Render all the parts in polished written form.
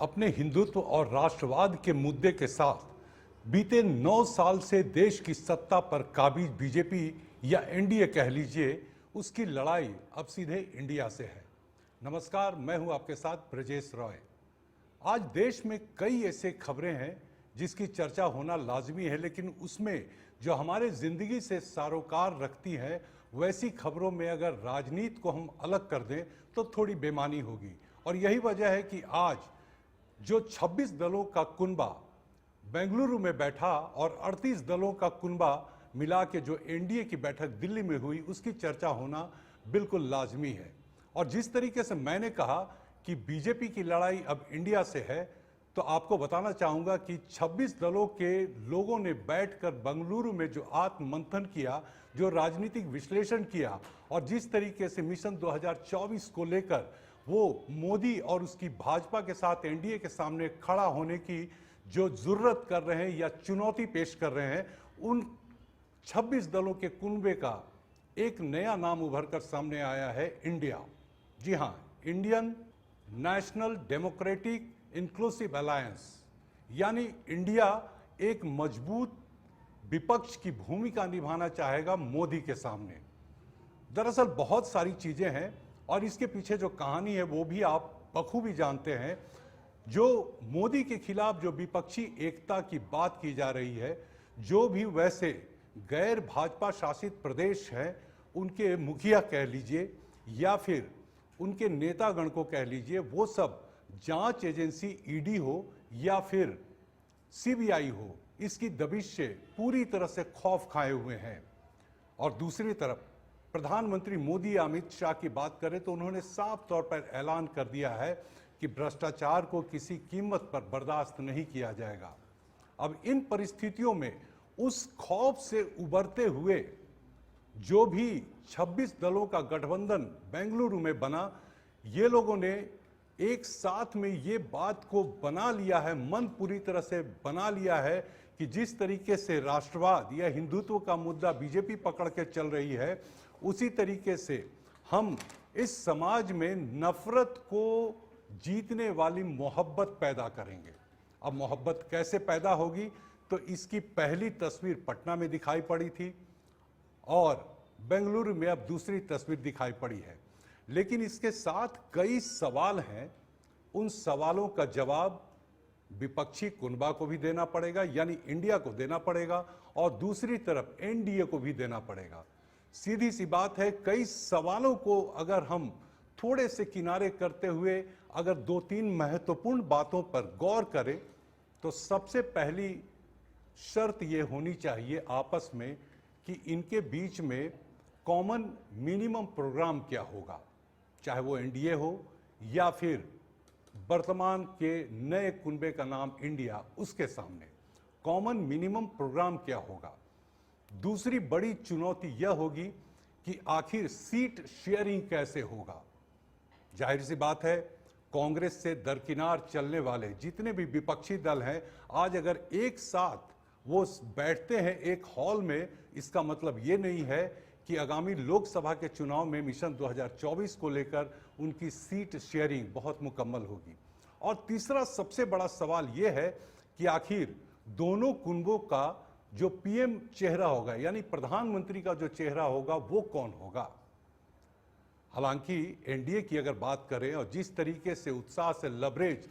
अपने हिंदुत्व और राष्ट्रवाद के मुद्दे के साथ बीते 9 साल से देश की सत्ता पर काबिज बीजेपी या एनडीए कह लीजिए, उसकी लड़ाई अब सीधे इंडिया से है। नमस्कार, मैं हूं आपके साथ ब्रजेश रॉय। आज देश में कई ऐसे खबरें हैं जिसकी चर्चा होना लाजमी है, लेकिन उसमें जो हमारे जिंदगी से सरोकार रखती है वैसी खबरों में अगर राजनीति को हम अलग कर दें तो थोड़ी बेमानी होगी। और यही वजह है कि आज जो 26 दलों का कुनबा बेंगलुरु में बैठा और 38 दलों का कुनबा मिला के जो एनडीए की बैठक दिल्ली में हुई, उसकी चर्चा होना बिल्कुल लाजमी है। और जिस तरीके से मैंने कहा कि बीजेपी की लड़ाई अब इंडिया से है, तो आपको बताना चाहूंगा कि 26 दलों के लोगों ने बैठकर बेंगलुरु में जो आत्ममंथन किया, जो राजनीतिक विश्लेषण किया और जिस तरीके से मिशन 2024 को लेकर वो मोदी और उसकी भाजपा के साथ एनडीए के सामने खड़ा होने की जो जरूरत कर रहे हैं या चुनौती पेश कर रहे हैं, उन 26 दलों के कुनबे का एक नया नाम उभर कर सामने आया है, इंडिया। जी हां, Indian national democratic inclusive alliance, यानी इंडिया एक मजबूत विपक्ष की भूमिका निभाना चाहेगा मोदी के सामने। दरअसल बहुत सारी चीजें हैं और इसके पीछे जो कहानी है वो भी आप बखूबी जानते हैं। जो मोदी के खिलाफ जो विपक्षी एकता की बात की जा रही है, जो भी वैसे गैर भाजपा शासित प्रदेश हैं, उनके मुखिया कह लीजिए या फिर उनके नेतागण को कह लीजिए, वो सब जांच एजेंसी ईडी हो या फिर सीबीआई हो, इसकी दबिश से पूरी तरह से खौफ खाए हुए हैं। और दूसरी तरफ प्रधानमंत्री मोदी अमित शाह की बात करें तो उन्होंने साफ तौर पर ऐलान कर दिया है कि भ्रष्टाचार को किसी कीमत पर बर्दाश्त नहीं किया जाएगा। अब इन परिस्थितियों में उस खौफ से उबरते हुए जो भी 26 दलों का गठबंधन बेंगलुरु में बना, ये लोगों ने एक साथ में ये बात को बना लिया है, मन पूरी तरह से बना लिया है कि जिस तरीके से राष्ट्रवाद या हिंदुत्व का मुद्दा बीजेपी पकड़ के चल रही है, उसी तरीके से हम इस समाज में नफरत को जीतने वाली मोहब्बत पैदा करेंगे। अब मोहब्बत कैसे पैदा होगी, तो इसकी पहली तस्वीर पटना में दिखाई पड़ी थी और बेंगलुरु में अब दूसरी तस्वीर दिखाई पड़ी है। लेकिन इसके साथ कई सवाल हैं, उन सवालों का जवाब विपक्षी कुनबा को भी देना पड़ेगा, यानी इंडिया को देना पड़ेगा, और दूसरी तरफ एनडीए को भी देना पड़ेगा। सीधी सी बात है, कई सवालों को अगर हम थोड़े से किनारे करते हुए अगर 2-3 महत्वपूर्ण बातों पर गौर करें, तो सबसे पहली शर्त यह होनी चाहिए आपस में कि इनके बीच में कॉमन मिनिमम प्रोग्राम क्या होगा, चाहे वो एनडीए हो या फिर वर्तमान के नए कुनबे का नाम इंडिया, उसके सामने कॉमन मिनिमम प्रोग्राम क्या होगा। दूसरी बड़ी चुनौती यह होगी कि आखिर सीट शेयरिंग कैसे होगा। जाहिर सी बात है, कांग्रेस से दरकिनार चलने वाले जितने भी विपक्षी दल हैं, आज अगर एक साथ वो बैठते हैं एक हॉल में, इसका मतलब ये नहीं है कि आगामी लोकसभा के चुनाव में मिशन 2024 को लेकर उनकी सीट शेयरिंग बहुत मुकम्मल होगी। और तीसरा सबसे बड़ा सवाल यह है कि आखिर दोनों कुनबों का जो पीएम चेहरा होगा, यानी प्रधानमंत्री का जो चेहरा होगा, वो कौन होगा। हालांकि एनडीए की अगर बात करें और जिस तरीके से उत्साह से लबरेज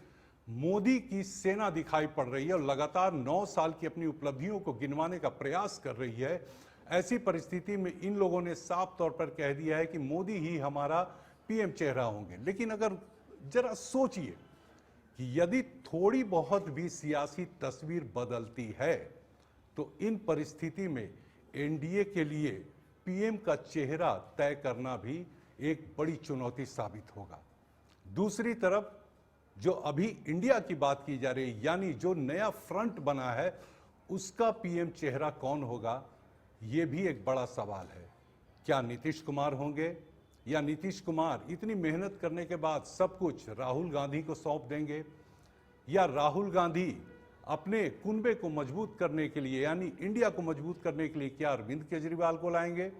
मोदी की सेना दिखाई पड़ रही है और लगातार 9 साल की अपनी उपलब्धियों को गिनवाने का प्रयास कर रही है, ऐसी परिस्थिति में इन लोगों ने साफ तौर पर कह दिया है कि मोदी ही हमारा पीएम चेहरा होंगे। लेकिन अगर जरा सोचिए कि यदि थोड़ी बहुत भी सियासी तस्वीर बदलती है, तो इन परिस्थिति में एनडीए के लिए पीएम का चेहरा तय करना भी एक बड़ी चुनौती साबित होगा। दूसरी तरफ जो अभी इंडिया की बात की जा रही है, यानी जो नया फ्रंट बना है, उसका पीएम चेहरा कौन होगा, ये भी एक बड़ा सवाल है। क्या नीतीश कुमार होंगे, या नीतीश कुमार इतनी मेहनत करने के बाद सब कुछ राहुल गांधी को सौंप देंगे, या राहुल गांधी अपने कुनबे को मजबूत करने के लिए, यानी इंडिया को मजबूत करने के लिए क्या अरविंद केजरीवाल को लाएंगे,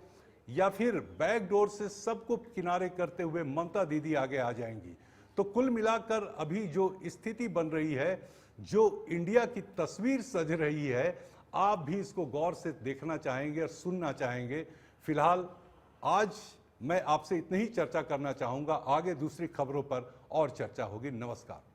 या फिर बैकडोर से सबको किनारे करते हुए ममता दीदी आगे आ जाएंगी। तो कुल मिलाकर अभी जो स्थिति बन रही है, जो इंडिया की तस्वीर सज रही है, आप भी इसको गौर से देखना चाहेंगे और सुनना चाहेंगे। फिलहाल आज मैं आपसे इतनी ही चर्चा करना चाहूंगा, आगे दूसरी खबरों पर और चर्चा होगी। नमस्कार।